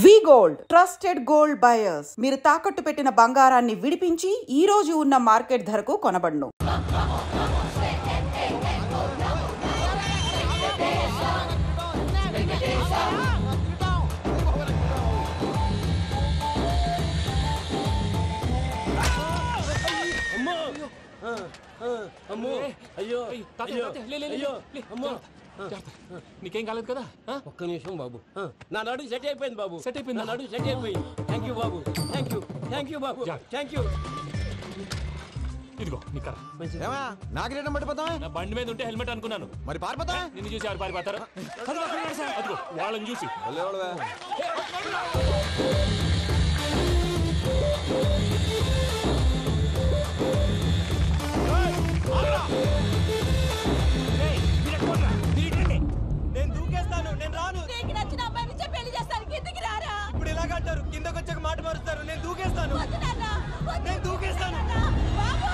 వి gold trusted gold buyers. మీరు తాకట్టు పెట్టిన బంగారాన్ని విడిపించి ఈ రోజు ఉన్న మార్కెట్ ధరకు కొనబడును. నీకేం కాలేదు కదా? ఒక్క నిమిషం బాబు, నా నడు సెట్ అయిపోయింది బాబు. సెట్ అయిపోయింది, నా నడు సెట్ అయిపోయింది. Thank you Babu, thank you Babu, thank you. ఇదిగో నీ కర్ర. నాకు రేటం పడిపోతావా? నా బండి మీద ఉంటే హెల్మెట్ అనుకున్నాను. మరి పారిపోతా? నిన్ను చూసి ఎవరు పారిపోతారు? అదిగో వాళ్ళని చూసి. నేను దూకేస్తాను, నేను రాను. నీకు నచ్చిన అబ్బాయి నుంచే పెళ్లి చేస్తాను, కిందకి రారా. ఇప్పుడు ఇలాగంటారు, కిందకి వచ్చాక మాట మారుస్తారు. నేను దూకేస్తాను, వద్దు నాన్న, వద్దు. నేను దూకేస్తాను. బాబు!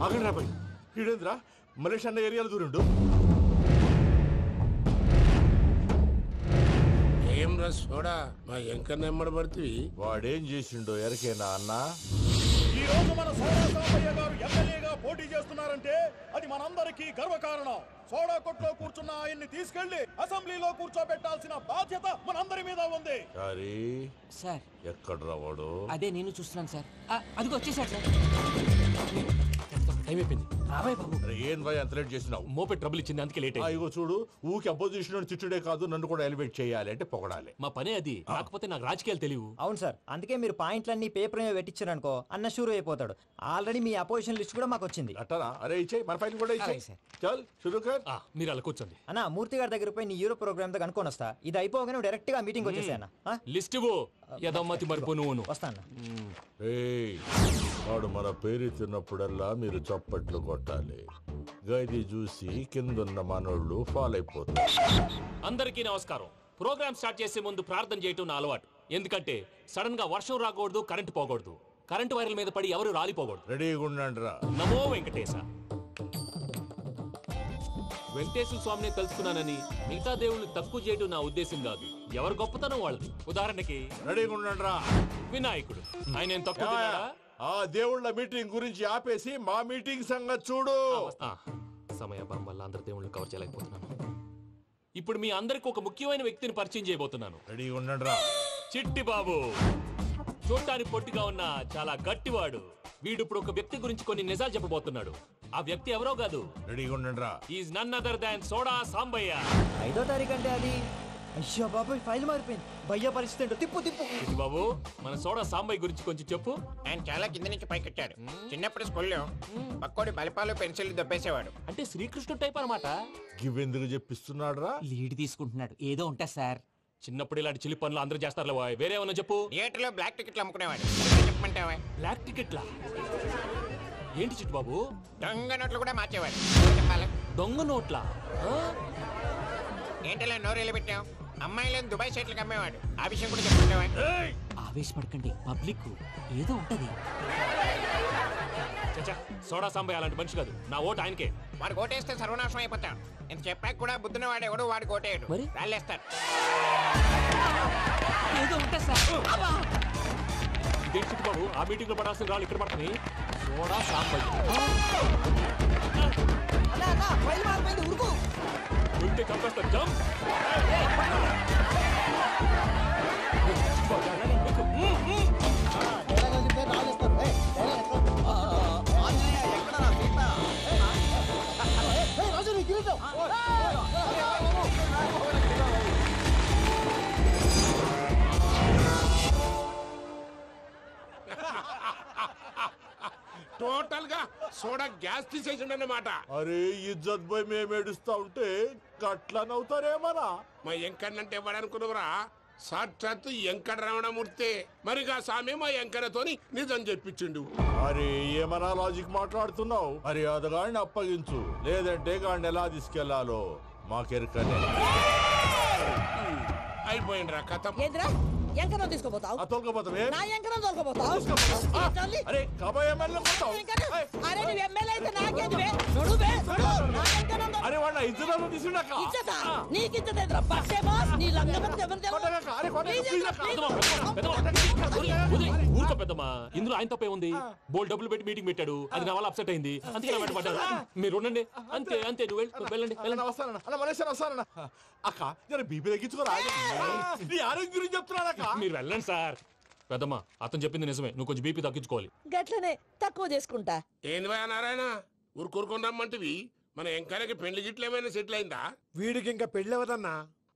ఆగండి రాబాయ్, ఈడేంద్రా మలేషియా అన్న ఏరియాలో దూరిండు. ఏం రసోడా మా ఎంకన్న ఎమ్మడబడుతుంది. వాడేం చేసిండో ఎరకేనా అన్న? ఈ రోజు మన సోడా సాంబయ్య గారు ఎమ్మెల్యేగా పోటీ చేస్తున్నారంటే అది మనందరికీ గర్వకారణం. సోడా కొట్లో కూర్చున్న ఆయన్ని తీసుకెళ్లి అసెంబ్లీలో కూర్చోబెట్టాల్సిన బాధ్యత మనందరి మీద ఉంది. సారీ సార్, ఎక్కడ రావాడు? అదే నేను చూస్తున్నాను సార్. అదిగో వచ్చేసాడు సార్. టైం అయిపోయింది. రాబాయ్ బాబు. అరే ఏం భయ అంత లేట్ చేసినావు? మోపే ట్రబుల్ ఇచ్చింది, అందుకే లేట్ అయింది. ఇగో చూడు, ఊకి అపోజిషన్ తిట్టుడే కాదు, నన్ను కూడా ఎలివేట్ చేయాలి అంటే పొగడాలి. మా పనే అది. కాకపోతే నాకు రాజకీయాలు తెలియవు. అవును సార్, అందుకే మీరు పాయింట్లన్నీ పేపర్ మీద పెట్టించారనుకో అన్న షూర్ అయిపోతాడు. ఆల్రెడీ మీ అపోజిషన్ లిస్ట్ కూడా మాకు వచ్చింది. అట్టనా? అరే ఇచ్చేయి, మన ఫైల్ కూడా ఇచ్చేయి. అలాగే సార్. చల్ షురూ కర్. మీరు అలా కూర్చోండి. అన్న మూర్తి గారి దగ్గర పోయి నీ యూరో ప్రోగ్రామ్ తో కనుక్కొని వస్తా. ఇది అయిపోగానే డైరెక్ట్ గా మీటింగ్ వచ్చేసాయన్న. లిస్ట్ ఇవ్వు. యదమ్మతి మరిపో నువ్వును. వస్తా అన్న. ఏయ్, వాడు మన పేరు తిన్నప్పుడల్లా మీరు చప్పట్లు కొట్టాలి. గది చూసి కిందున్న మనోళ్ళు ఫాలో అయిపోతారు. అందరికీ నమస్కారం. ప్రోగ్రామ్ స్టార్ట్ చేసే ముందు ప్రార్థన చేయటం నా అలవాటు. ఎందుకంటే సడన్ గా వర్షం రాకూడదు, కరెంట్ పోకూడదు, కరెంట్ వైర్ల మీద పడి ఎవరు రాలిపోకూడదు. రెడీగా ఉండండి రా. నమో వెంకటేశ. వెంకటేశ్వర స్వామిని తెలుసుకున్నానని మిగతా దేవుళ్ళు తక్కువ చేయడం నా ఉద్దేశం కాదు. ఎవరు గొప్పతనం వాళ్ళది. ఉదాహరణకి రెడీగా ఉండండి రా. వినాయకుడు, ఆయన ఏం తక్కువ తిన్నాడా? ఆ దేవుళ్ళ మీటింగ్ గురించి ఆపేసి మా మీటింగ్ సంగతి చూడు. సమయాభావం వల్ల అందరి దేవుళ్ళు కవర్ చేయలేకపోతున్నాను. ఇప్పుడు మీ అందరికి ఒక ముఖ్యమైన వ్యక్తిని పరిచయం చేయబోతున్నాను. రెడీగా ఉండండి రా. చిట్టి బాబు. చూడటానికి పొట్టిగా ఉన్న చాలా గట్టివాడు. వీడు ఇప్పుడు ఒక వ్యక్తి గురించి కొన్ని నిజాలు చెప్పబోతున్నాడు. ఆ వ్యక్తి ఎవరో కాదు. రెడీగా ఉండండి రా. Is none other than soda Sambayya. 5వ తారీఖు అంటే అది. అయ్యో బాబాయ్, ఫైల్ మారిపోయింది. భయ్య పరిస్థితి ఏంటో తిప్పు తిప్పు. చిట్టి బాబు, మన సోడా సాంబయ్య గురించి కొంచెం చెప్పు. ఆయన చాలా కింద నుంచి పైకెట్టాడు. చిన్నప్పుడు స్కూల్లో పక్కోడి బలిపాలు పెన్సిల్ దొబ్బేసేవాడు. అంటే శ్రీకృష్ణుడు టైప్ అనమాట. గివెందుకు చెప్పిస్తున్నాడు రా? లీడ్ తీసుకుంటున్నాడు. ఏదో ఉంటా సార్. చిన్నప్పుడు ఇలాంటి చిలి పనులు అందరూ చేస్తారు. వేరే ఏమన్నా చెప్పు. థియేటర్లో బ్లాక్ టికెట్లు అమ్ముకునేవాడు. చెప్పమంటావా? బ్లాక్ టికెట్లా? ఏంటి చిట్టు బాబు? దొంగ నోట్లు కూడా మార్చేవాడు. చెప్పాలి. దొంగ నోట్లా? ఏంటలా నోరేళ్ళు పెట్టావు? అమ్మాయిలను దుబాయ్ సైట్లకు అమ్మేవాడు. ఆ విషయం కూడా చెప్పమంటావా? ఆవేశపడకండి, పబ్లిక్ ఏదో ఉంటది. చచ్చా, సోడా సాంబయ్య అలాంటి మనిషి కాదు. నా ఓటు ఆయనకే. వాడు కోటేస్తే సర్వనాశనం అయిపోతాడు. ఇంత చెప్పాక కూడా బుద్ధిన వాడు ఎవడు వాడు కోటేయడు. మరి? రాళ్ళేస్తాడు. ఏదో ఉంటా సార్. ఇదే చిట్టు బాబు, ఆ మీటింగ్ లో పడాల్సిన రాళ్ళు ఇక్కడ పడతాయి. సోడా సాంబయ్య ఫైల్ మారిపోయింది, ఉరుకు. ఉంటే చంపేస్తారు. జంప్. టోటల్ గా సోడా గ్యాస్ తీసేసిండన్నమాట. అరే ఇజ్జత్ పోయి మేము ఏడుస్తా ఉంటే గట్లా నవ్వుతారేమరా? మా ఎంకన్నంటే ఎవడనుకున్నావురా? సాక్షాత్తు ఎంకట రమణమూర్తి. మరిగా సామె మా ఎంకన్నతోని నిజం చెప్పించిండు. అరే ఏమన్నా లాజిక్ మాట్లాడుతున్నావు? అరే అదగాడిని అప్పగించు, లేదంటే గాడిని ఎలా తీసుకెళ్లాలో మాకెరకనే. అయిపోయిండ్రా కథ. ఏంద్రా ఎంకరం తీసుకోపోతావు తోలుకోపోతావే నా ఎంకరం తోలుకోపోతావు అరే కాబోయే ఎమ్మెల్యే పోతావు అరే నువ్వు ఎమ్మెల్యే అయితే నాకేదివే నడువే నా ఎంకరం అరే వాడు ఇద్దరు తీసుకున్నాక ఇచ్చతా నీకు ఇచ్చదేద్రా బస్సే బాస్ నీ లంగమతి ఎవరు ఊరుకో పెద్దమ్మా ఇందులో ఆయన తప్పే ఉంది బోల్ డబ్బులు పెట్టి మీటింగ్ పెట్టాడు అది నా వల్ల అప్సెట్ అయింది అందుకే నా వెంట పడ్డారు మీరు ఉండండి అంతే అంతే నువ్వు వెళ్ళండి వెళ్ళండి వస్తానన్నా అన్న మలేశ్వరం వస్తానన్నా అక్క నేను బీపీ తగ్గించుకోరా నీ ఆరోగ్యం గురించి చెప్తున్నాను అక్క మీరు వెళ్ళండి సార్ పెద్దమ్మా అతను చెప్పింది నిజమే నువ్వు కొంచెం బీపీ తగ్గించుకోవాలి గట్లనే తక్కువ చేసుకుంటా ఏంది భయ నారాయణ ఊరుకూరుకొని రమ్మంటివి మన ఎంకరకి పెళ్లి గిట్లు ఏమైనా సెటిల్ అయిందా? వీడికి ఇంకా పెళ్ళవదన్నా,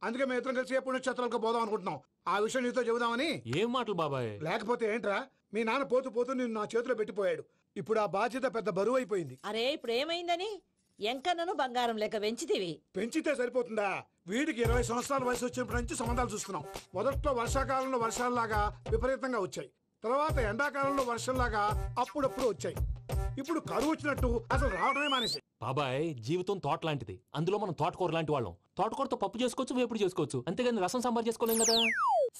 అందుకే మేము ఇద్దరం కలిసి పుణ్యక్షేత్రాలకు పోదాం అనుకుంటున్నాం. ఆ విషయం నీతో చెబుదామని. ఏం మాటలు బాబాయ్? లేకపోతే ఏంట్రా, మీ నాన్న పోతూ పోతూ నిన్ను నా చేతిలో పెట్టిపోయాడు. ఇప్పుడు ఆ బాధ్యత పెద్ద బరువు అయిపోయింది. అరే ఇప్పుడు ఏమైందని ఎంకన్నను బంగారం లెక్క పెంచితివి. పెంచితే సరిపోతుందా? వీడికి 20 సంవత్సరాల వయసు వచ్చినప్పటి నుంచి సంబంధాలు చూస్తున్నాం. మొదట్లో వర్షాకాలంలో వర్షాలలాగా విపరీతంగా వచ్చాయి, తర్వాత ఎండాకాలంలో వర్షంలాగా అప్పుడప్పుడు వచ్చాయి. ఇప్పుడు కరువు వచ్చినట్టు అసలు రావడమే మానేసి. బాబాయ్ జీవితం తోట లాంటిది, అందులో మనం తోటకూర లాంటి వాళ్ళం. తోటకూరతో పప్పు చేసుకోవచ్చు, వేపుడు చేసుకోవచ్చు, అంతేగాని రసం సాంబార్ చేసుకోలేం కదా.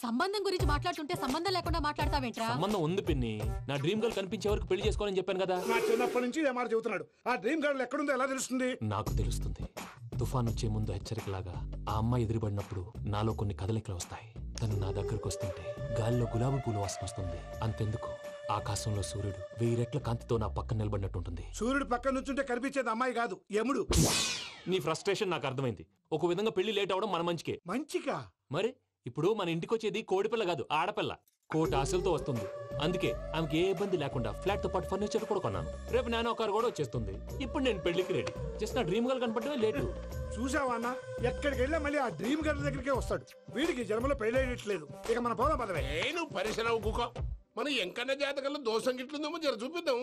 సంబంధం గురించి మాట్లాడుతుంటే సంబంధం లేకుండా మాట్లాడతావేంట్రా? సంబంధం ఉంది పిన్ని, నా డ్రీమ్ గర్ల్ కనిపించే వరకు పెళ్లి చేసుకోవాలని చెప్పాను కదా. నా చిన్నప్పటి నుంచి ఇదే మాట చెబుతున్నాడు. ఆ డ్రీమ్ గర్ల్ ఎక్కడుందో ఎలా తెలుస్తుంది? నాకు తెలుస్తుంది. తుఫాన్ వచ్చే ముందు హెచ్చరికలాగా ఆ అమ్మాయి ఎదురుపడినప్పుడు నాలో కొన్ని కదలికలు వస్తాయి. తను నా దగ్గరకు వస్తుంటే గాలిలో గులాబీ పూలు వాసన వస్తుంది. అంతెందుకు, ఆకాశంలో సూర్యుడు 1000 రెట్ల కాంతితో నా పక్కన నిలబడినట్టుంటుంది. సూర్యుడు పక్కన నుంచుంటే కనిపించేది అమ్మాయి కాదు, యముడు. నీ ఫ్రస్ట్రేషన్ నాకు అర్థమైంది. ఒక విధంగా పెళ్లి లేట్ అవడం మన మంచికే. మంచిగా? మరి ఇప్పుడు మన ఇంటికి వచ్చేది కోడిపిల్ల కాదు, ఆడపిల్ల. కోటి ఆశలతో వస్తుంది. అందుకే ఆమెకి ఏ ఇబ్బంది లేకుండా ఫ్లాట్ తో పాటు ఫర్నిచర్ కూడా కొన్నాను. రేపు నానో కారు కూడా వచ్చేస్తుంది. ఇప్పుడు నేను పెళ్లికి రెడీ. జస్ట్ నా డ్రీమ్ గర్ల్ కనపడమే లేటు. చూసావా అన్న, ఎక్కడికి వెళ్ళా మళ్ళీ ఆ డ్రీమ్ గర్ల్ దగ్గరికే వస్తాడు. వీడికి జన్మలో పెళ్ళేయట్లేదు. ఇక మన పోదాం పదవే. నువ్వు పరిశ్రమ కుక మన ఎంకన్న జాతకంలో దోషం గిట్లుందేమో జర చూపిద్దాం.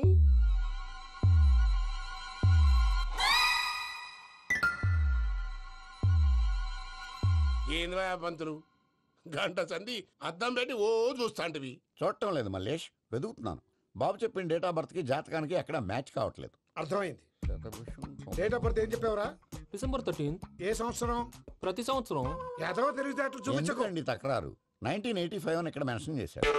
ఏంది పంతులు, గంట సంధి అద్దం పెట్టి ఓ చూస్తాంటివి. చూడటం లేదు మల్లేష్, వెతుకుతున్నాను. బాబు చెప్పిన డేట్ ఆఫ్ బర్త్ కి జాతకానికి ఎక్కడ మ్యాచ్ కావట్లేదు. అర్థమైంది. డేట్ ఆఫ్ బర్త్ ఏం చెప్పావురా? December 13th. ఏ సంవత్సరం? ప్రతి సంవత్సరం. ఎదవ తెలివితే అట్లు చూపించకండి. తక్రారు 1985 అని ఇక్కడ మెన్షన్ చేశాడు.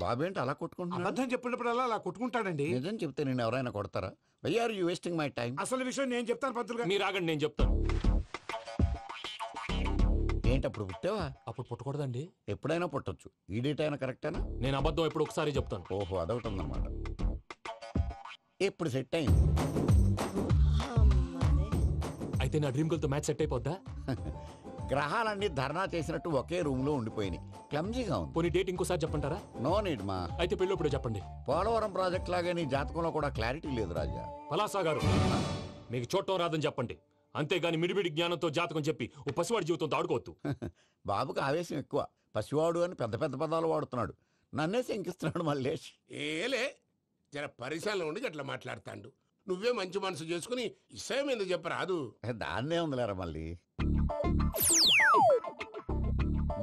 బాబు ఏంటి అలా కొట్టుకుంటున్నాడు? అబద్ధం చెప్పినప్పుడల్లా అలా కొట్టుకుంటాడండి. నిజం చెప్తే నేను ఎవరైనా కొడతారా? Why are you wasting my time? అసలు విషయం నేను చెప్తాను పంతులు గారు. మీరు ఆగండి, నేను చెప్తాను. ఏంటి అప్పుడు పుట్టావా? అప్పుడు పుట్టకూడదండి. ఎప్పుడైనా పుట్టొచ్చు. ఈ డేట్ అయినా కరెక్టేనా? నేను అబద్ధం ఎప్పుడు ఒకసారి చెప్తాను. ఓహో, అదొకటి ఉందన్నమాట. ఇప్పుడు సెట్ అయింది. అయితే నా డ్రీమ్ గర్ల్ తో మ్యాచ్ సెట్ అయిపోద్దా? గ్రహాలన్నీ ధర్నా చేసినట్టు ఒకే రూమ్ లో ఉండిపోయినాయి. క్లమ్జీగా ఉంది. పోనీ డేట్ ఇంకోసారి చెప్పంటారా? నో నీడ్ మా. అయితే పెళ్ళప్పుడు చెప్పండి. పోలవరం ప్రాజెక్ట్ లాగే నీ జాతకంలో కూడా క్లారిటీ లేదు రాజా. పలాసా గారు, మీకు చూడటం రాదని చెప్పండి. అంతేగాని మిడిమిడి జ్ఞానంతో జాతకం చెప్పి ఓ పసివాడి జీవితంతో ఆడుకోవద్దు. బాబుకి ఆవేశం ఎక్కువ. పసివాడు అని పెద్ద పెద్ద పదాలు వాడుతున్నాడు. నన్నే శంకిస్తున్నాడు మల్లేష్. ఏలే జర పరిశీలన ఉండి అట్లా మాట్లాడతాండు. నువ్వే మంచి మనసు చేసుకుని ఇష్టం ఎందుకు చెప్పరాదు? దాన్నే ఉందిలేరా మళ్ళీ.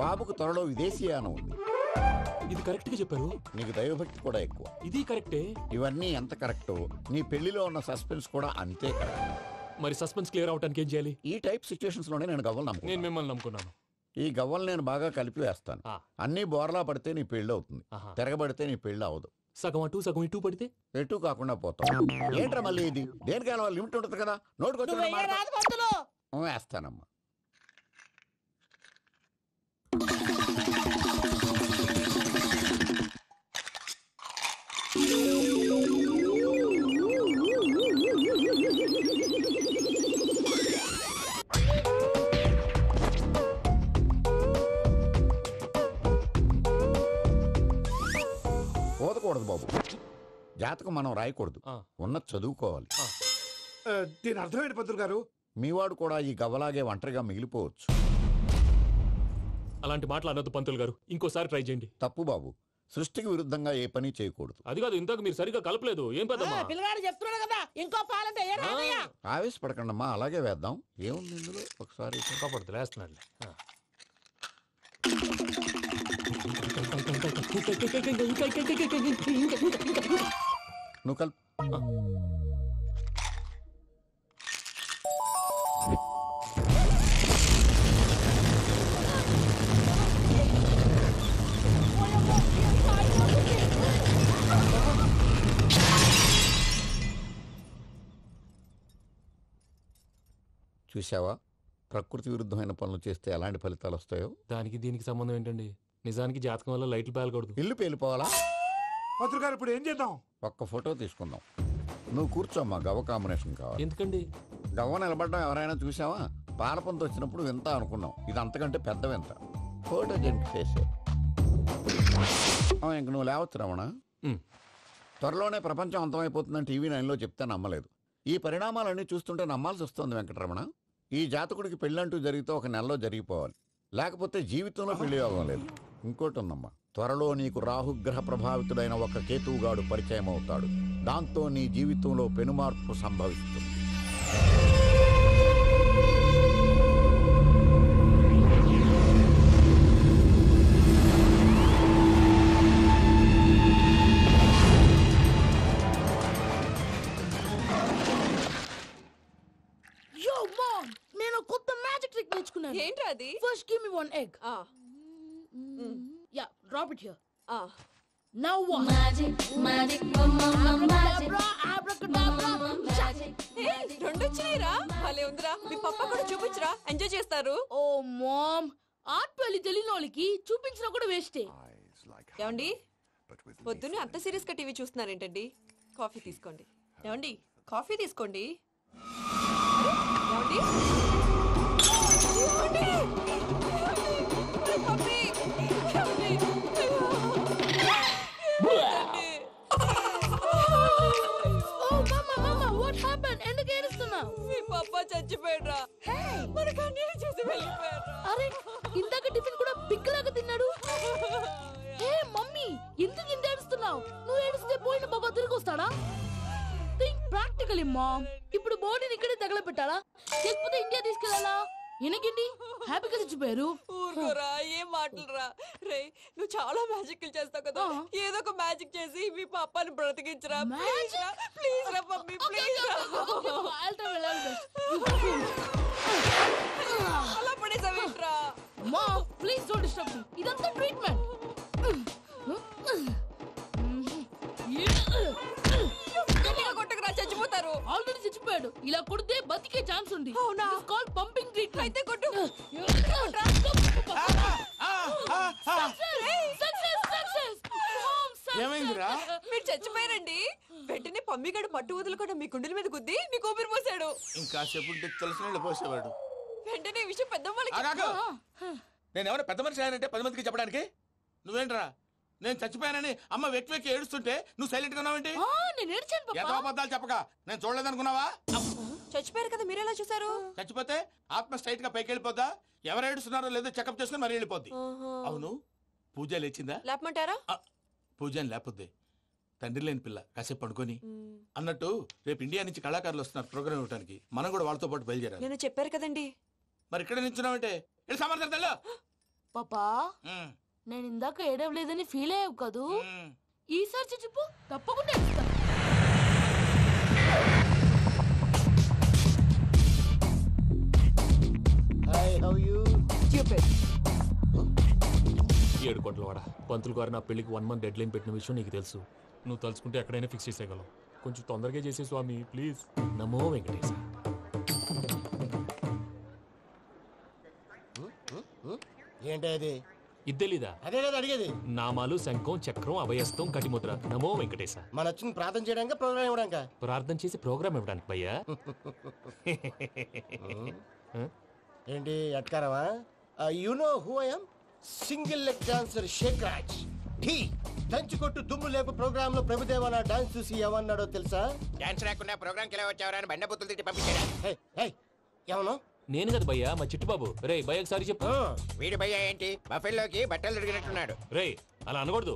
బాబుకు త్వరలో విదేశీయానం ఉంది. ఇది కరెక్ట్ గా చెప్పారు. నీకు దైవభక్తి కూడా ఎక్కువ. ఇది కరెక్టే. ఇవన్నీ ఎంత కరెక్టో నీ పెళ్లిలో ఉన్న సస్పెన్స్ కూడా అంతే కరెక్ట్. మరి సస్పెన్స్ క్లియర్ అవడానికి ఏం చేయాలి? ఈ టైప్ సిచ్యువేషన్స్ లోనే నేను గవ్వలు నమ్ముకున్నాను. నేను మిమ్మల్ని నమ్ముకున్నాను. ఈ గవ్వలు నేను బాగా కలిపి వేస్తాను. అన్ని బోర్లా పడితే నీ పెళ్లి అవుతుంది, తిరగబడితే నీ పెళ్లి అవదు. సగం అటు సగం ఇటు పడితే ఎటు కాకుండా పోతాం. ఏంట్రా మళ్ళీ ఇది? దేనికైనా లిమిట్ ఉంటుంది కదా. నోటుకొచ్చి వేస్తానమ్మా. పోదకూడదు బాబు. జాతకం మనం రాయకూడదు, ఉన్నది చదువుకోవాలి. దీని అర్థమైంది పంతులు గారు. మీవాడు కూడా ఈ గవ్వలాగే ఒంటరిగా మిగిలిపోవచ్చు. అలాంటి మాటలు అనొద్దు పంతులు గారు. ఇంకోసారి ట్రై చేయండి. తప్పు బాబు. సృష్టికి విరుద్ధంగా ఏ పని చేయకూడదు. అది కాదు, ఇంతకు మీరు సరిగా కలపలేదు. ఏం పెద్దమ్మా? పిల్లగాడు చెప్తున్నాడు కదా, ఇంకో పాలంటే ఆవేశపడకండమ్మా, అలాగే వేద్దాం. ఏముంది ఇందులో? ఒకసారి కాపాడుతు వేస్తున్నాడు. నువ్వు కల్ చూసావా ప్రకృతి విరుద్ధమైన పనులు చేస్తే ఎలాంటి ఫలితాలు వస్తాయో? దానికి దీనికి సంబంధం ఏంటండి? నిజానికి జాతకం వల్ల లైట్లు పేలకూడదు. ఇల్లు పేలిపోవాలా? మంత్రి గారు ఇప్పుడు ఏం చేద్దాం? ఒక్క ఫోటో తీసుకుందాం. నువ్వు కూర్చోమ్మా, గవ్వ కాంబినేషన్ కావాలి. ఎందుకండి? గవ్వ నిలబడడం ఎవరైనా చూసావా? పాలపంత వచ్చినప్పుడు వింత అనుకున్నాం, ఇది అంతకంటే పెద్ద వింత. ఫోటో జంక్ చేసే ఇంక నువ్వు లేవచ్చు రమణ. త్వరలోనే ప్రపంచం అంతమైపోతుందని టీవీ 9లో చెప్తే నమ్మలేదు. ఈ పరిణామాలన్నీ చూస్తుంటే నమ్మాల్సి వస్తుంది వెంకటరమణ. ఈ జాతకుడికి పెళ్ళంటూ జరిగితే ఒక నెలలో జరిగిపోవాలి, లేకపోతే జీవితంలో పెళ్లి యోగం లేదు. ఇంకోటి ఉందమ్మా, త్వరలో నీకు రాహుగ్రహ ప్రభావితుడైన ఒక కేతువుగాడు పరిచయం అవుతాడు. దాంతో నీ జీవితంలో పెనుమార్పు సంభవిస్తుంది. నేను కొత్త మ్యాజిక్ ట్రిక్ నేర్చుకున్నాను. ఏంట్రా అది? First give me one egg. Yeah, drop it here. Now what? Magic magic abracadabra abracadabra magic. Hey, రెండు వచ్చినాయిరా. భలే ఉందిరా. మీ పప్ప కూడా చూపించరా, ఎంజాయ్ చేస్తారు. ఓ మామ్, ఆర్ట్ పెళ్లి తెలియని వాళ్ళకి చూపించినా కూడా వేస్టే. ఏమండి, పొద్దున్నే అంత సీరియస్ గా టీవీ చూస్తున్నారేంటండి? కాఫీ తీసుకోండి. ఏమండి, కాఫీ తీసుకోండి. ఏమండి? ఏమండి? పప్పి! ఏమండి? ఎందుకు ఏడుస్తున్నావు? మీ పప్ప చచ్చిపోయాడ్రా. మనకు అన్యాయం చేసి వెళ్ళిపోయాడ్రా. అరే, ఇందాక టిఫిన్ కూడా బిగ్గలాగా తిన్నాడు. హే మమ్మీ, ఎందుకు ఇంత ఏడుస్తున్నావు? నువ్వు ఏడిస్తే పోయిన బాబా తిరిగి వస్తాడా? Think practically mom. ఇప్పుడు బాడీని ఇక్కడే తగలబెట్టాలా, లేకపోతే ఇండియా తీసుకెళ్లాలా? ఎనకండి హ్యాపీగా చచ్చిపోయారు. ఊరుకోరా, ఏం మాటలురా. రే, నువ్వు చాలా మ్యాజిక్ చేస్తావు కదా, ఏదో ఒక మ్యాజిక్ చేసి మీ పాపాని బ్రతికించరా. ప్లీజ్ రా, ప్లీజ్ రా మమ్మీ, ప్లీజ్ రా. అలా పడేసావేంట్రా? Mom, please don't disturb me. ఇదంతా ట్రీట్మెంట్. కొట్టకురా, చచ్చిపోతారు. ఆల్రెడీ చచ్చిపోయాడు. ఇలా కొడితే బతికే ఛాన్స్ ఉంది. అవునా? It's called pumping treatment. అయితే కొట్టు. ఏమైందిరా? మీరు చచ్చిపోయారండి. వెంటనే పమ్మిగాడు పట్టు వదులుకుండా మీ గుండెల మీద గుద్ది మీకు ఊపిరి పోసాడు. ఇంకా చెప్పు తెలిసిన పోసేవాడు. వెంటనే ఈ విషయం పెద్దవాళ్ళకి నేను ఎవరైనా పెద్ద మనిషి అంటే 10 మందికి చెప్పడానికి. నువ్వేంట్రా నేను చచ్చిపోయానని అమ్మ వెక్కి వెక్కి ఏడుస్తుంటే నువ్వు సైలెంట్ గా ఉన్నావేంటి? నేను ఏడ్చాను పాపా. ఎంతో అబద్ధాలు చెప్పక నేను చూడలేదనుకున్నావా? చచ్చిపోయారు కదా, మీరెలా చూసారు? చచ్చిపోతే ఆత్మ స్ట్రైట్ గా పైకి వెళ్ళిపోద్దా? ఎవరు ఏడుస్తున్నారో లేదో చెకప్ చేసుకుని మరీ వెళ్ళిపోద్ది. అవును, పూజ లేచిందా? లేపమంటారా? పూజ లేకపోద్ది. తండ్రి లేని పిల్ల, కాసేపు పడుకొని. అన్నట్టు రేపు ఇండియా నుంచి కళాకారులు వస్తున్నారు ప్రోగ్రామ్ ఇవ్వడానికి. మనం కూడా వాళ్ళతో పాటు బయలుదేరాలి. నేను చెప్పారు కదండి. మరి ఇక్కడ నిల్చున్నావంటే సమాధానం. పాపా, నేను ఇందాక ఏడవలేదని ఫీల్ అయ్యావు కదూ? ఈసారి చచ్చిపో, తప్పకుండా ఇస్తా. ఏడు కోట్ల వాడ పంతులు గారు నా పెళ్లికి 1 month డెడ్ లైన్ పెట్టిన విషయం నీకు తెలుసు. నువ్వు తలుచుకుంటే ఎక్కడైనా ఫిక్స్ చేసేయగలవు. కొంచెం తొందరగా చేసే స్వామి ప్లీజ్. నమో వెంకటేశ. ఏంటి అది? ఇద్దెలీదా? అదే కదా అడిగేది. నామాలు, శంఖం, చక్రం, అభయస్తం, కటిముద్ర. నమో వెంకటేశ. మన వచ్చింది ప్రార్థన చేయడానికి, ప్రోగ్రామ్ ఇవ్వడానిక? ప్రార్థన చేసి ప్రోగ్రామ్ ఇవ్వడానికి భయ్యా. ఏంటి అట్కారమా? You know who I am? Single leg dancer Sheikh Raj. ఢీ దంచి కొట్టు దుమ్ము లేపు ప్రోగ్రామ్ లో ప్రభుదేవ నా డాన్స్ చూసి ఏమన్నాడో తెలుసా? డాన్స్ రాకుండా ప్రోగ్రామ్ కి ఎలా వచ్చావరా అని బండ బుద్ధులు తిట్టి పంపించారా? ఏమను? నేను కదా భయ్యా, మా చిట్టుబాబు. రే భయ్య ఒకసారి చెప్పు. వీడి భయ్య ఏంటి బఫెల్లోకి బట్టలు తిరిగినట్టున్నాడు. రే అలా అనకూడదు.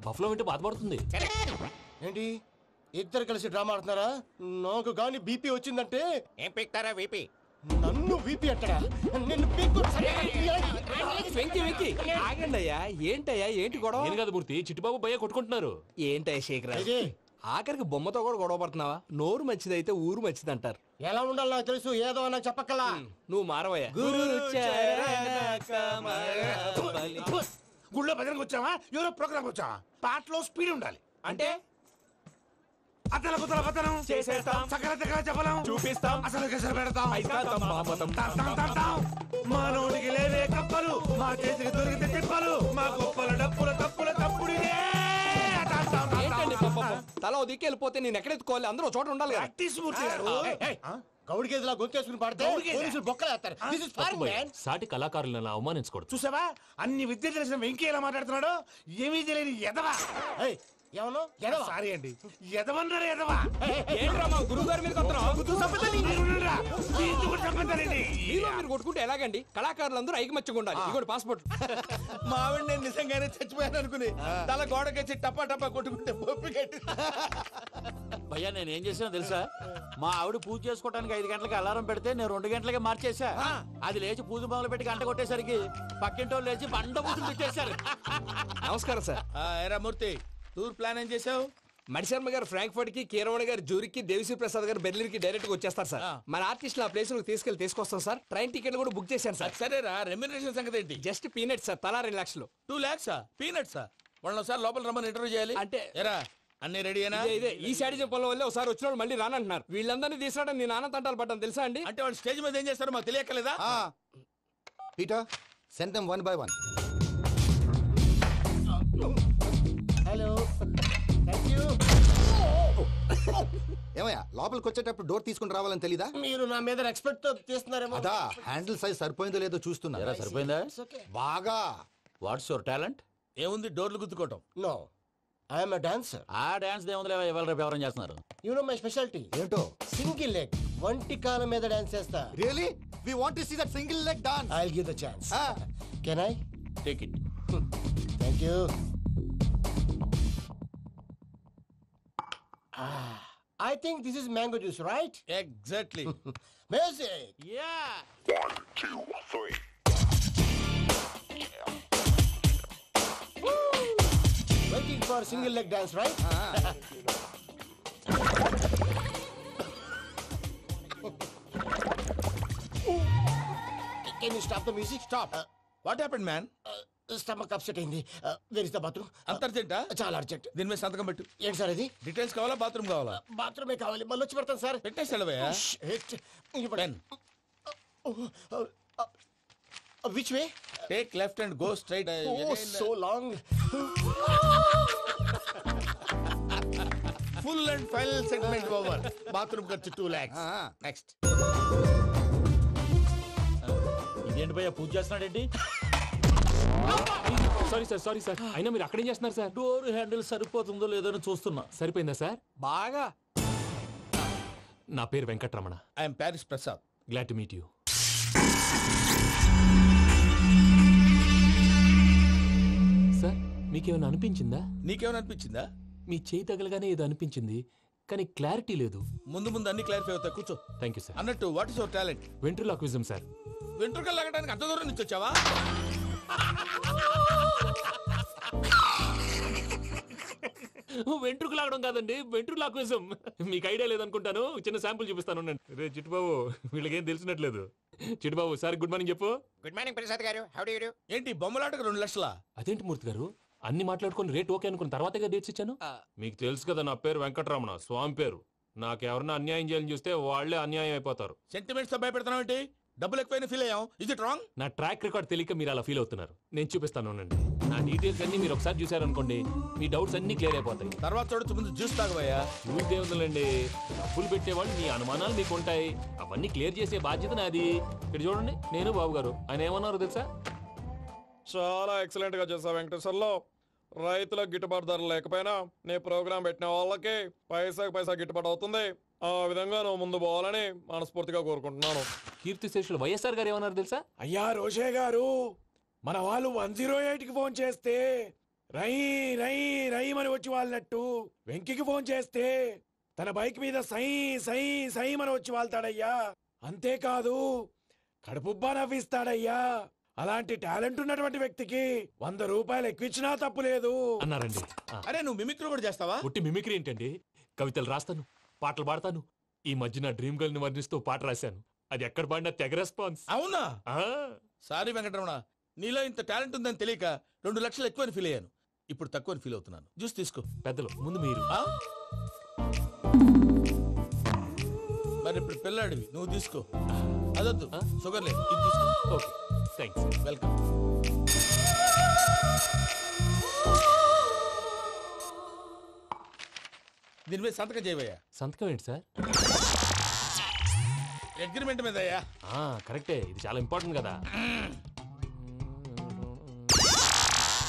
బఫ్లో వింటే బాధపడుతుంది. ఏంటి ఇద్దరు కలిసి డ్రామా ఆడుతున్నారా? నాకు గాని బీపీ వచ్చిందంటే ఏం పీక్తారా వీపీ? నన్ను వీపీ అట్టడా? నిన్ను ఆగండి అయ్యా. ఏంటయ్యా, ఏంటి గొడవ? నేను కదా మూర్తి, చిట్టుబాబు భయ్య కొట్టుకుంటున్నారు. ఏంటయ్యా శేఖరా, ఆఖరికి బొమ్మతో కూడా గొడవ పడుతున్నావా? నోరు మంచిదైతే ఊరు మంచిది అంటారు. ఎలా ఉండాలి నాకు తెలుసు, ఏదో నాకు చెప్పక్కలా. నువ్వు మారవయ్యా. గుళ్ళో భజనకు వచ్చావా? ఎవరో ప్రోగ్రామ్ వచ్చావా? పాటలో స్పీడ్ ఉండాలి. అంటే అతల కుతల పతనం చేసేస్తాం. సకల దగ్గర చెప్పలం చూపిస్తాం. అసలు గసలు పెడతాం ఐకాంతం మామతం. మా నోటికి లేవే కప్పలు మా చేతికి దొరికితే తిప్పలు మా గొప్పల డప్పుల తప్పుల తప్పుడిదే ఏంటండి పాపం? తల ఓ దిక్కు వెళ్ళిపోతే నేను ఎక్కడ ఎత్తుకోవాలి? అందరూ ఒక చోట ఉండాలి కదా. మూర్తి గారు గౌడి గేదెలా గొంతేసుకుని పడితే పోలీసులు బొక్కలేస్తారు. This is foreign, man. సాటి కళాకారులను అవమానించకూడదు. చూసావా అన్ని విద్య తెలిసిన వెంకీ ఎలా మాట్లాడుతున్నాడు? ఏమీ తెలియని ఎదవా. ఏమను ఎదవా? సారీ అండి, ఎదవన్నారు ఎదవా. ఏంట్రా మా గురువు గారి మీద మీరు కొట్టుకుంటే ఎలాగండి? కళాకారులందరూ ఐకమత్యంగా ఉండాలి. ఇదిగోటి పాస్పోర్ట్. మా ఆవిడ నేను నిజంగానే చచ్చిపోయాను అనుకుని తల గోడకొచ్చి టపా టపా కొట్టుకుంటే బొప్పి కట్టి. భయ్యా నేను ఏం చేసానో తెలుసా? మా ఆవిడ పూజ చేసుకోవడానికి 5 గంటలకి అలారం పెడితే నేను 2 గంటలకే మార్చేసా. అది లేచి పూజ మొదలు పెట్టి గంట కొట్టేసరికి పక్కింటి వాళ్ళు లేచి బండ పూజలు పెట్టేశారు. నమస్కారం సార్. ఏరా మూర్తి, టూర్ ప్లాన్ ఏం చేసావు? మణిశర్మ గారు ఫ్రాంక్ఫర్ట్ కి, కీరవాణి గారు జూరిక్ కి, దేవిశ్రీ ప్రసాద్ గారు బెర్లిన్ కి డైరెక్ట్ గా వచ్చేస్తారు సార్. మన ఆర్టిస్ట్ ఆ ప్లేస్ తీసుకొస్తాం సార్. ట్రైన్ టికెట్ కూడా బుక్ చేశాను సార్. సరేరా, రెమ్యూనరేషన్ సంగతి ఏంటి? జస్ట్ పీనట్స్ సార్, తలా 2 లక్షలు. 2 lakhs పీనట్సా? వాళ్ళని ఒకసారి లోపల రమ్మని ఇంటర్వ్యూ చేయాలి. అంటే ఎరా అన్ని రెడీనా? ఇదే ఈ శాడిజం పొలం వల్ల ఒకసారి వచ్చిన వాళ్ళు మళ్ళీ రానంటున్నారు. వీళ్ళందరినీ తీసుకురావడం నేను నాన్న తంటాలు పడ్డాను తెలుసా అండి? అంటే వాళ్ళు స్టేజ్ మీద ఏం చేస్తారో మాకు తెలియక్కలేదా? Peter send them 1 by 1. Hello, thank you. ఏమయ్యా లోపలికి వచ్చేటప్పుడు డోర్ తీసుకుని రావాలని తెలీదా? మీరు నా మీద ఎక్స్పెక్ట్ తో తీస్తున్నారేమో. అదా హ్యాండిల్ సైజ్ సరిపోయిందో లేదో చూస్తున్నా. సరిపోయిందా? బాగా. What's your talent? ఏముంది, డోర్లు గుద్దుకోవటం. No, I'm a dancer. ఆ డాన్స్ దేవుందిలే, ఇవాళ రేపు ఎవరైనా చేస్తున్నారు. యు నో మై స్పెషాలిటీ ఏంటో? సింగిల్ లెగ్, వంటి కాలం మీద డాన్స్ చేస్తా. Really we want to see that single leg dance. I will give the chance. Can I take it? Thank you. I think this is mango juice, right? Exactly. Music. Yeah. 1, 2, 3. Waiting for single leg dance, right? Can you stop the music? Stop. What happened, man? Stomach upset అయింది. Where is the bathroom? అంత అర్జెంటా? చాలా urgent. దీని మీద సంతకం పెట్టు. ఏంటి sir ఇది? డీటెయిల్స్ కావాలా, బాత్రూమ్ కావాలా? బాత్రూమే కావాలి. మళ్ళీ వచ్చి పెడతాను సార్. పెట్టేసాడవయ్యా. Pen. Which way? Take left and go straight. Oh so long. Full and final segment over. Bathroom ఖర్చు 2 lakhs. నెక్స్ట్. ఇదేంటి భయ్యా పూజ చేస్తున్నాడేంటి? Sorry sir. అయినా మీరు అక్కడేం చేస్తున్నారు సార్? డోర్ హ్యాండిల్ సరిపోతుందో లేదో అని చూస్తున్నా. సరిపోయిందా సార్? బాగా. నా పేరు Venkataramana. I'm Paris Prasad. Glad to meet you. Sir మీకేమైనా అనిపించిందా? నీకేమైనా అనిపించిందా? మీ చేయి తగలగానే ఏదో అనిపించింది, కానీ క్లారిటీ లేదు. ముందు అన్ని క్లారిఫై అవుతాయి, కూర్చో. Thank you sir. అన్నట్టు what is your talent? Ventriloquism sir. వెంట్రుకలు లాగడానికి అంత దూరం నుంచి వచ్చావా? వెంట్రుకు లాగడం కాదండి, వెంట్రులాక్విజం. మీకు ఐడియా లేదనుకుంటాను, చిన్న శాంపుల్ చూపిస్తాను. రే చిట్టుబాబు, వీళ్ళకేం తెలిసినట్లేదు. చిట్టుబాబు సార్ గుడ్ మార్నింగ్ చెప్పు. గుడ్ మార్నింగ్ ప్రసాద్ గారు. How do you do? ఏంటి బొమ్మలాటకు 2 లక్షలా? అదేంటి మూర్తి గారు, అన్ని మాట్లాడుకొని రేట్ ఓకే అనుకున్న తర్వాతగా డేట్స్ ఇచ్చాను. మీకు తెలుసు కదా నా పేరు వెంకటరమణ, స్వామి పేరు. నాకెవరన్నా అన్యాయం చేయాలని చూస్తే వాళ్లే అన్యాయం అయిపోతారు. సెంటిమెంట్స్ తో భయపెడతావు ఏంటి? డబ్బులు ఎక్కువైనా ఫీల్ అయ్యాం. Is it wrong? నా ట్రాక్ రికార్డ్ తెలియక మీరు అలా ఫీల్ అవుతున్నారు. నేను చూపిస్తాను ఉండండి. నా డీటెయిల్స్ అన్ని మీరు ఒకసారి చూసారనుకోండి, మీ డౌట్స్ అన్ని క్లియర్ అయిపోతాయి. తర్వాత చూడొచ్చు, ముందు జ్యూస్ తాగబోయా. జ్యూస్ దేవుందండి, డబ్బులు పెట్టేవాళ్ళు మీ అనుమానాలు మీకు ఉంటాయి, అవన్నీ క్లియర్ చేసే బాధ్యత నాది. ఇక్కడ చూడండి, నేను బాబు గారు. ఆయన ఏమన్నారు తెలుసా? చాలా ఎక్సలెంట్ గా చేసావు వెంకటేశ్వర్లో. రైతులకు గిట్టుబాటు ధర లేకపోయినా నీ ప్రోగ్రాం పెట్టిన వాళ్ళకి పైసాకి పైసా గిట్టుబాటు అవుతుంది. ఆ విధంగా నువ్వు ముందు పోవాలని మనస్ఫూర్తిగా కోరుకుంటున్నాను. కీర్తిశేషులు వైఎస్ఆర్ గారు ఏమన్నారు తెలుసా? అయ్యా రోషే గారు, మన వాళ్ళు 108కి ఫోన్ చేస్తే రై రై రై అని వచ్చి వాళ్ళనట్టు, వెంకికి ఫోన్ చేస్తే తన బైక్ మీద సై సై సై అని వచ్చి వాళ్తాడయ్యా. అంతేకాదు కడుపుబ్బా నవ్విస్తాడయ్యా. అలాంటి టాలెంట్ ఉన్నటువంటి వ్యక్తికి 100 రూపాయలు ఎక్కువచ్చినా తప్పు లేదు అన్నారండి. అరే నువ్వు మిమిక్రీ కూడా చేస్తావా? ఒట్టి మిమిక్రీ ఏంటండి, కవితలు రాస్తాను, పాటలు పాడతాను. ఈ మధ్య నా డ్రీమ్ గర్ల్ ని వర్ణిస్తూ పాట రాశాను. అది ఎక్కడ పాడినా తెగ రెస్పాన్స్. అవునా? సారీ వెంకటరమణ, నీలో ఇంత టాలెంట్ ఉందని తెలియక 2 లక్షలు ఎక్కువని ఫీల్ అయ్యాను. ఇప్పుడు తక్కువని ఫీల్ అవుతున్నాను. జ్యూస్ తీసుకో. పెద్దలు ముందు మీరు. మరి ఇప్పుడు పిల్లాడివి నువ్వు తీసుకో. అదొద్దు, షుగర్ లేదు, ఇది తీసుకో. Okay thanks. వెల్కమ్. దీని మీద సంతకం చేయవయ్యా. సంతకం ఏంటి సార్? అగ్రిమెంట్ మీద అయ్యా. కరెక్టే, ఇది చాలా ఇంపార్టెంట్ కదా.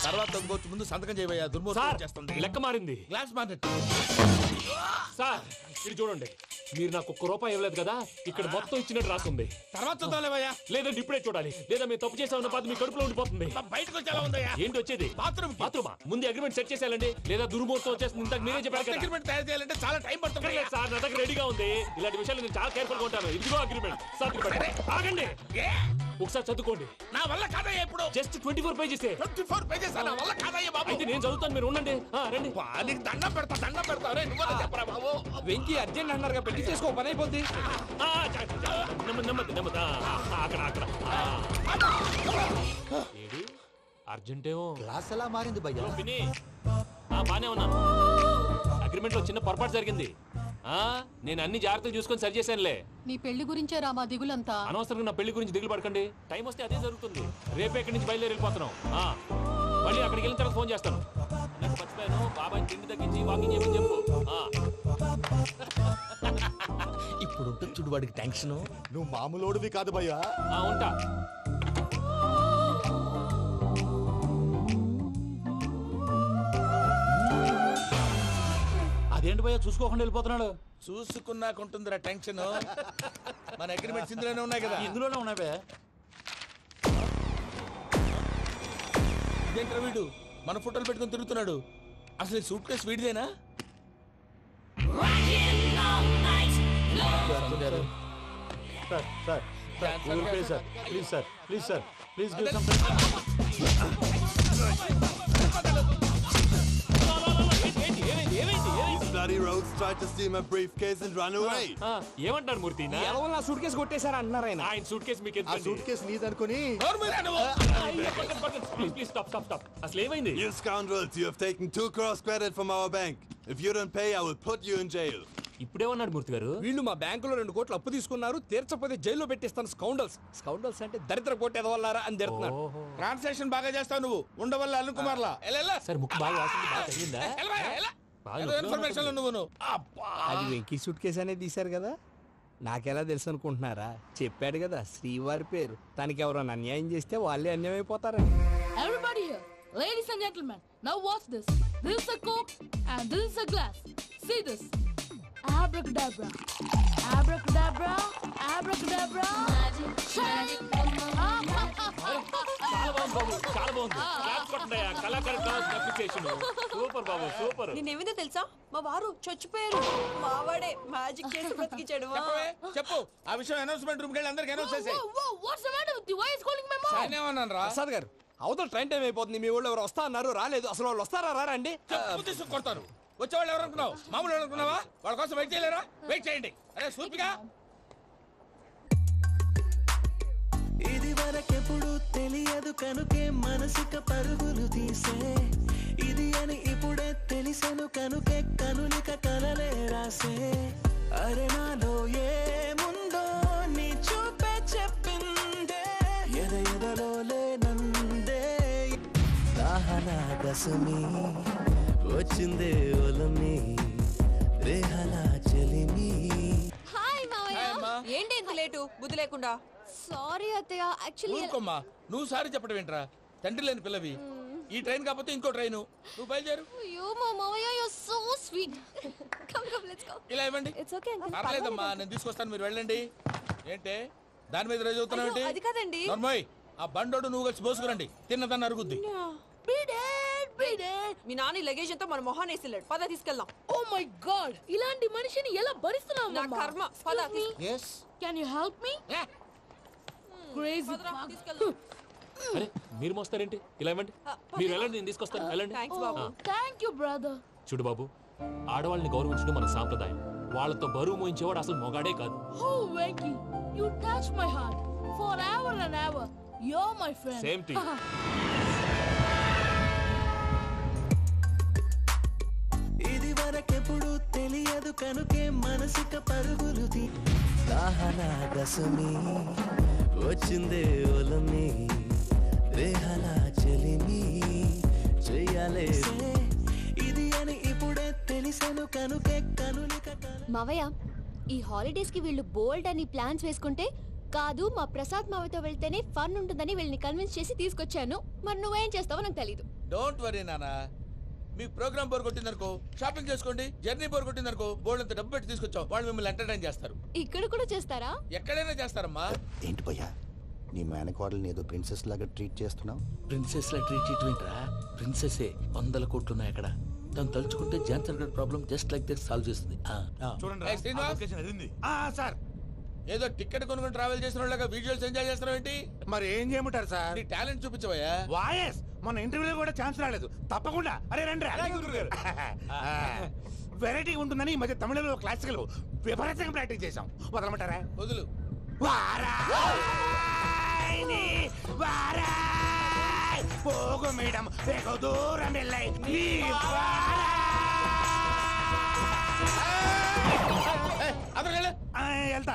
తర్వాత ఇంకొచ్చి ముందు సంతకం చేయవయ్యా. దుర్మోహం చేస్తుంది. లెక్క మారింది. Glass market. సార్ ఇది చూడండి, మీరు నాకు ₹1 ఇవ్వలేదు కదా, ఇక్కడ మొత్తం ఇచ్చినట్టు రాస్తుంది. తర్వాత చూద్దాంలేవయ్యా. లేదంటే ఇప్పుడే చూడాలి, లేదా మీరు తప్పు చేసామన్న బాధ మీ కడుపులో ఉండిపోతుంది. బయటకు వచ్చేలా ఉందయ్యా. ఏంటి వచ్చేది? బాత్రూమా? ముందు అగ్రిమెంట్ సెట్ చేసేయాలండి, లేదా దుర్మూర్తం వచ్చేస్తుంది. ఇంతకు మీరే చెప్పారు కదా. అగ్రిమెంట్ తయారు చేయాలంటే చాలా టైం పడుతుంది సార్. నా దగ్గర రెడీగా ఉంది. ఇలాంటి విషయాలు నేను చాలా కేర్ఫుల్ గా ఉంటాను. ఇదిగో అగ్రిమెంట్. ఆగండి, ఒకసారి చదువుకోండి. నా వల్ల కాదయ్యా. ఇప్పుడు జస్ట్ 24 పేజెస్. 24 పేజెస్ నా వల్ల కాదయ్యా బాబు. అయితే నేను చదువుతాను, మీరు ఉండండి. రండి. నీకు దండం పెడతా. చెప్పరా బాబు. వెంకీ అర్జెంట్ అన్నారుగా, పెళ్లి చేసుకో, పని అయిపోద్ది. నెమ్మది. అక్కడ ఏడి అర్జెంటేమో. క్లాస్ ఎలా మారింది భయ్యా? బానే ఉన్నాను. అగ్రిమెంట్ లో చిన్న పొరపాటు జరిగింది. నేను అన్ని జాగ్రత్తలు చూసుకొని సరి చేశానులే. నీ పెళ్లి గురించే రా మా దిగులంతా. అనవసరంగా నా పెళ్లి గురించి దిగులు పడకండి. టైం వస్తే అదే జరుగుతుంది. రేపే ఇక్కడి నుంచి బయలుదేరి వెళ్ళిపోతున్నాం. మళ్ళీ అక్కడికి వెళ్ళిన తర్వాత ఫోన్ చేస్తాను. నాకు మర్చిపోయాను, బాబాయ్ తిండి తగ్గించి వాకింగ్ చేయమని చెప్పు. ఇప్పుడు ఉంటుంది చూడు వాడికి టెన్షన్. నువ్వు మామూలోడివి కాదు భయ్యా. ఉంటా. అదేంటి భయ్యా చూసుకోకుండా వెళ్ళిపోతున్నాడు? చూసుకున్నాకుంటుందిరా టెన్షన్. మన అగ్రిమెంట్స్ ఇందులోనే ఉన్నాయి కదా. ఇందులోనే ఉన్నాయి భయ్యా. ఇదేంట్రా వీడు మన ఫోటోలు పెట్టుకుని తిరుగుతున్నాడు? అసలు ఈ సూట్ కేసు వీడిదేనా? Please These bloody rogues tried to steal my briefcase and run away. ఏమంటారు మూర్తి? నా సూట్ కేసు కొట్టేశారు అన్నారు ఆయన. ఆయన సూట్ కేసు మీకు ఆ సూట్ కేసు నీదనుకుని ప్లీజ్ స్టాప్. అసలు ఏమైంది? You scoundrels, you have taken 2 crores credit from our bank. If you don't pay, I will put you in jail. ఇప్పుడేమన్నాడు మూర్తి గారు? వీళ్ళు మా బ్యాంకులో 2 కోట్లు అప్పు తీసుకున్నారు, తీర్చకపోతే జైల్లో పెట్టిస్తాను. స్కౌండల్స్ అంటే దరిద్ర కోట ఎదవల్లారా అని తిడుతున్నారు. ట్రాన్సాక్షన్ బాగా చేస్తావు నువ్వు. ఉండవల్ల అరుణ్ కుమార్ లా. సార్ ముక్కు బాగా వాసింది, బాగా తగ్గిందా? ఇన్ఫర్మేషన్ నువ్వు. అది వెంకీ సూట్ కేసు అనేది తీశారు కదా, నాకెలా తెలుసు అనుకుంటున్నారా? చెప్పాడు కదా శ్రీవారి పేరు. తనకి ఎవరైనా అన్యాయం చేస్తే వాళ్ళే అన్యాయం అయిపోతారని. Everybody here, ladies and gentlemen, now watch this. This is a Coke and this is a glass. See this. Abracadabra. Abracadabra. Abracadabra. Magic. చాలా బాగుంది. కళాకారు సూపర్ బాబు, సూపర్. నేనేమిదో తెలుసా, మా వారు చచ్చిపోయారు. మావాడే మ్యాజిక్ చేసి బ్రతికించాడు. చెప్పు ఆ విషయం. అనౌన్స్మెంట్ రూమ్ కి అందరికి అనౌన్స్ చేసే. What's the matter with you? Why is calling my mom? నేనేమన్నాను రా ప్రసాద్ గారు, అవతల ట్రైన్ టైం అయిపోతుంది. మీ వాళ్ళు ఎవరు వస్తా అన్నారు, రాలేదు. అసలు వాళ్ళు వస్తారా రారా అండి? తీసుకు కొడతారు. వచ్చేవాళ్ళు ఎవరు అనుకున్నావు? మామూలు అనుకున్నావా? వాళ్ళ కోసం వెయిట్ చేయలేరా? వెయిట్ చేయండి. అరే సూపిగా. ఇది వరకెప్పుడు తెలియదు కనుకే మనసుక పరుగులు తీసే, ఇది అని ఇప్పుడే తెలిసెను కనుకే కనులిక కలలే రాసే. అరే నాలో ఏముందో నీ చూపే చెప్పిందే, ఎదలో లేనందే. దాహనా దశమి వచ్చిందే ఒలమి, రేహలా చెలిమి. హాయ్ మావయ్య. ఏంటి ఇంత లేటు? బుద్ధి లేకుండా. సారీ అత్తయ్య, యాక్చువల్లీ ఊరుకోమ్మా. నువ్వు సారీ చెప్పడం ఏంట్రా? తండ్రి లేని పిల్లవి. ఈ ట్రైన్ కాకపోతే ఇంకో ట్రైన్. నువ్వు బయలుదేరు. అయ్యో మా మావయ్య, you are so sweet. Come let's go. ఇలా ఇవ్వండి. It's okay uncle. పర్లేదమ్మా, నేను తీసుకొస్తాను, మీరు వెళ్ళండి. ఏంటే దాని మీద రోజు అవుతున్నావు ఏంటి? అది కాదండి. నర్మోయ్, ఆ బండోడు నువ్వు కలిసి పోసుకురండి. తిన్నదాన్ని అరుగుద్ది. మీ నాని లగేజ్ అంతా మన మొహాన్ వేసిల్లాడు. పద తీసుకెళ్దాం. Oh my God! ఇలాంటి మనిషిని ఎలా భరిస్తున్నావు? నా కర్మ. పద. Yes. Can you help me? Crazy. అరే మీరు మోస్తారేంటి? ఇలా ఇవ్వండి. మీరు వెళ్ళండి, నేను తీసుకొస్తాను. వెళ్ళండి. Thank you, brother. చూడు బాబు, ఆడవాళ్ళని గౌరవించడం మన సాంప్రదాయం. వాళ్ళతో బరువు మోయించేవాడు అసలు మొగాడే కాదు. Oh, Venky, you touch my heart forever and ever. You're my friend. Same to you. ఇది వరకెప్పుడు తెలియదు కనుకే మనసిక పరుగులు దాహనాగసమి వచ్చిందే ఒలమి రేహలా చెలిమి చెయ్యాలే ఇది అని ఇప్పుడే తెలిసెను కనుకే కనులిక మావయ్య ఈ హాలిడేస్ కి వీళ్ళు బోల్డ్ అని ప్లాన్స్ వేసుకుంటే కాదు మా ప్రసాద్ మావయ్యతో వెళ్తేనే ఫన్ ఉంటుందని వీళ్ళని కన్విన్స్ చేసి తీసుకొచ్చాను. మరి నువ్వేం చేస్తావో నాకు తెలీదు. డోంట్ వరీ నానా, మీ ప్రోగ్రామ్ బోర్ కొట్టిందనుకో షాపింగ్ చేసుకోండి, జర్నీ బోర్ కొట్టిందనుకో బోర్డు అంత డబ్బు పెట్టి తీసుకొచ్చాం, వాళ్ళు మిమ్మల్ని ఎంటర్టైన్ చేస్తారు. ఇక్కడ కూడా చేస్తారా? ఎక్కడైనా చేస్తారమ్మా. ఏంటి భయ్యా నీ మేనకోడల్ని ఏదో ప్రిన్సెస్ లాగా ట్రీట్ చేస్తున్నావు? ప్రిన్సెస్ లా ట్రీట్ చేయటమేంట్రా? ప్రిన్సెస్సే 100 కోట్లు ఉన్నాయి అక్కడ. తను తలుచుకుంటే జాన్సన్ గడ్ problem just like this solve చేస్తుంది. చూడండి సార్, ఏదో టికెట్ కొనుక్కొని ట్రావెల్ చేసిన వాళ్ళగా వీడియోస్ ఎంజాయ్ చేస్తున్నావు ఏంటి? మరి ఏం చేయమంటారు సార్? నీ టాలెంట్ చూపించవయ్యా. వాయస్ మన ఇంటర్వ్యూలో కూడా ఛాన్స్ రాలేదు. తప్పకుండా అరే రండి వెరైటీ ఉంటుందని ఈ మధ్య తమిళంలో క్లాసికల్ విపరీతంగా ప్రాక్టీస్ చేసాం. వదలమంటారా? వదులు. పోగు మేడం దూరం వెళ్ళాయి. వెళ్తా,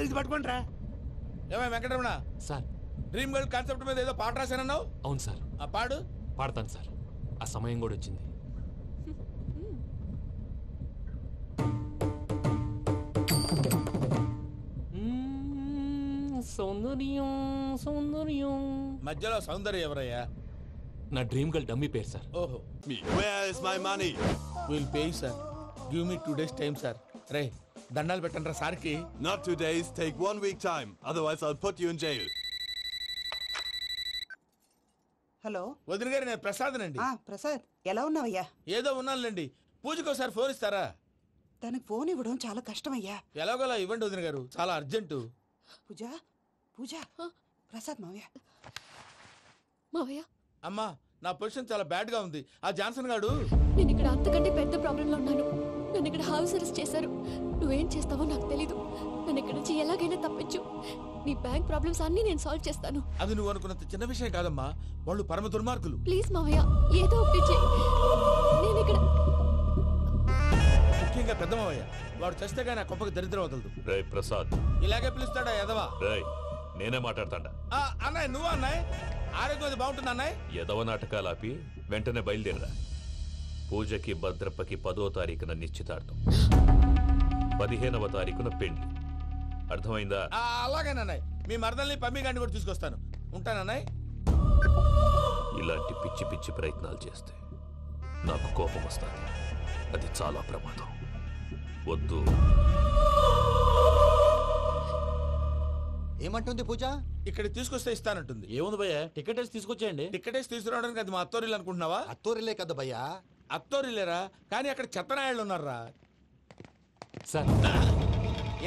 ఇది పట్టుకుంటారా? ఏమై Venkataramana sir, dream girl concept మీద ఏదో పాట రాశానన్నావు? అవును సార్. ఆ పాడు. పాడతాను సార్, ఆ సమయం కూడా వచ్చింది. సౌందర్యం సౌందర్యం. మధ్యలో సౌందర్యం ఎవరయ్యా? నా డ్రీమ్ గర్ల్ డమ్మీ పేరు సార్. ఓహో. Where is my money? Will pay sir. Give me 2 days time sir. రే దండాలు పెట్టండి రా సార్కి. Not 2 days, take 1 week time. Otherwise I'll put you in jail. Hello వదిన గారు, నేను ప్రసాదనండి. ప్రసాద్ ఎలా ఉన్నావయ్యా? ఏదో ఉన్నానులేండి. పూజకి ఒకసారి ఫోన్ ఇస్తారా? తనకు ఫోన్ ఇవ్వడం చాలా కష్టమయ్యా. ఎలాగోలా ఇవ్వండి వదిన గారు, చాలా అర్జెంటు. పూజ పూజ ప్రసాద్ మావయ్య. మావయ్య అమ్మా, నా పొజిషన్ చాలా బ్యాడ్ గా ఉంది. ఆ జాన్సన్ గాడు. నేను ఇక్కడ అంతకంటే పెద్ద ప్రాబ్లంలో ఉన్నాను. నన్ను ఇక్కడ హౌస్ అరెస్ట్ చేశారు. నువ్వేం చేస్తావో నాకు తెలీదు. నన్ను ఇక్కడ నుంచి ఎలాగైనా తప్పించు. నీ బ్యాంక్ ప్రాబ్లమ్స్ అన్ని నేను సాల్వ్ చేస్తాను. అది నువ్వు అనుకున్నంత చిన్న విషయం కాదమ్మా. వాళ్ళు పరమ దుర్మార్గులు. ప్లీజ్ మావయ్య, ఏదో ఒకటి చెయ్యి. నేను ఇక్కడ ముఖ్యంగా పెద్ద మావయ్య, వాడు చస్తే కానీ ఆ కొంపకి దరిద్రం వదలదు. రే ప్రసాద్, ఇలాగే పిలుస్తాడా ఎదవా? రేయ్ నేనే మాట్లాడతాడా? అన్నయ్య నువ్వు అన్నయ్య, ఆరోగ్యం అది బాగుంటుంది అన్నయ్య. ఎదవ నాటకాలు ఆపి వెంటనే బయలుదేరరా. పూజకి భద్రప్పకి 10వ తారీఖున నిశ్చితార్థం, 15వ తారీఖున పెళ్లి. అర్థమైందా? అలాగేనన్నయ్య. మీ మరదల్ని పమ్మి గాండి కూడా తీసుకొస్తాను. ఉంటానన్నయ్య. ఇలాంటి పిచ్చి పిచ్చి ప్రయత్నాలు చేస్తే నాకు కోపం వస్తుంది. అది చాలా ప్రమాదం. వద్దు. ఏమంటుంది పూజ? ఇక్కడ తీసుకొస్తే ఇస్తానంటుంది. ఏముంది భయ్యా, టికెట్ వేసి తీసుకొచ్చేయండి. టికెట్ వేసి తీసుకురావడానికి అది మా అత్తోరిల్లు అనుకుంటున్నావా? అత్తోరిలే కదా భయ్యా. అత్తోరిల్లేరా, కానీ అక్కడ చెత్తనాయాళ్ళు ఉన్నారా? సార్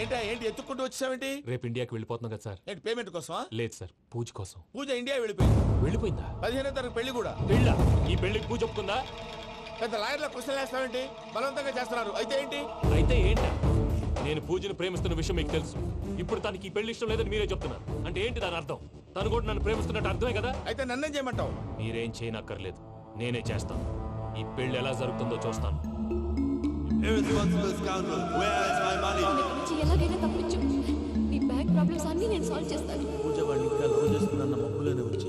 ఏంటి ఎత్తుక్కుంటూ వచ్చావేంటి? రేపు ఇండియాకి వెళ్ళిపోతున్నాం కదా సార్. ఏంటి పేమెంట్ కోసమా? లేదు సార్, పూజ కోసం. పూజ ఇండియా వెళ్ళిపోయింది. వెళ్ళిపోయిందా? 15వ తారీఖు పెళ్లి కూడా. పెళ్ళ? ఈ పెళ్లికి పూజ ఒప్పుకుందా? పెద్ద లాయర్ల క్వశ్చన్ వేస్తావేంటి? బలవంతంగా చేస్తున్నారు. అయితే ఏంటి? అయితే ఏంట? నేను పూజను ప్రేమిస్తున్న విషయం మీకు తెలుసు. ఇప్పుడు తనకి ఈ పెళ్లి ఇష్టం లేదని మీరే చెప్తున్నారు. అంటే ఏంటి దాని అర్థం? తను కూడా నన్ను ప్రేమిస్తున్నట్టు అర్థమే కదా? అయితే నన్నేం చేయమంటావు? మీరేం చేయనక్కర్లేదు, నేనే చేస్తాను. ఈ పెళ్లి ఎలా జరుగుతుందో చూస్తాను. Irresponsible scoundrel, where is my money? ఎలాగైనా తప్పించు. నీ బ్యాంక్ ప్రాబ్లమ్స్ అన్ని నేను సాల్వ్ చేస్తాను. పూజ వాడిని ఇంకా లవ్ చేస్తున్న మబ్బులోనే ఉంచి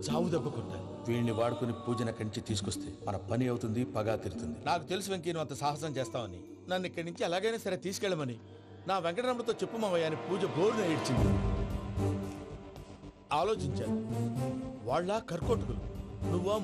చావు దెబ్బ కొట్టాలి. వీళ్ళని వాడుకుని పూజన కంచి తీసుకొస్తే మన పని అవుతుంది, పగా తీరుతుంది. నాకు తెలుసు వెంకీ నువ్వు అంత సాహసం చేస్తావని. నన్ను ఇక్కడి నుంచి ఎలాగైనా సరే తీసుకెళ్ళమని నా వెంకటరమణతో చెప్పు మావయ్య అని పూజ బోరున ఏడ్చింది. ఆలోచించాను. వాళ్ళ కర్కోటకులు, నువ్వా